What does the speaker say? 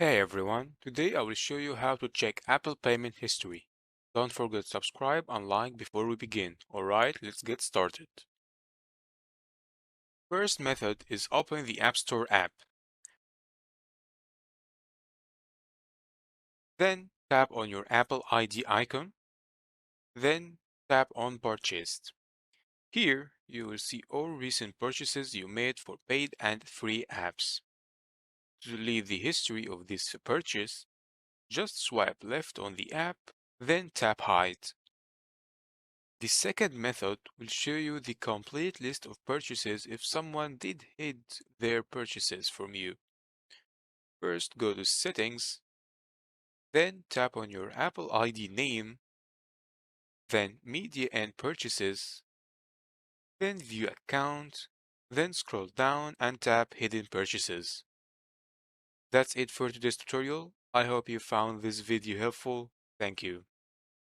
Hey everyone, today I will show you how to check Apple payment history. Don't forget to subscribe and like before we begin. Alright, let's get started. First method is open the App Store app. Then tap on your Apple ID icon. Then tap on Purchased. Here you will see all recent purchases you made for paid and free apps. To leave the history of this purchase, just swipe left on the app, then tap Hide. The second method will show you the complete list of purchases if someone did hide their purchases from you. First, go to Settings, then tap on your Apple ID name, then Media and Purchases, then View Account, then scroll down and tap Hidden Purchases. That's it for today's tutorial. I hope you found this video helpful. Thank you.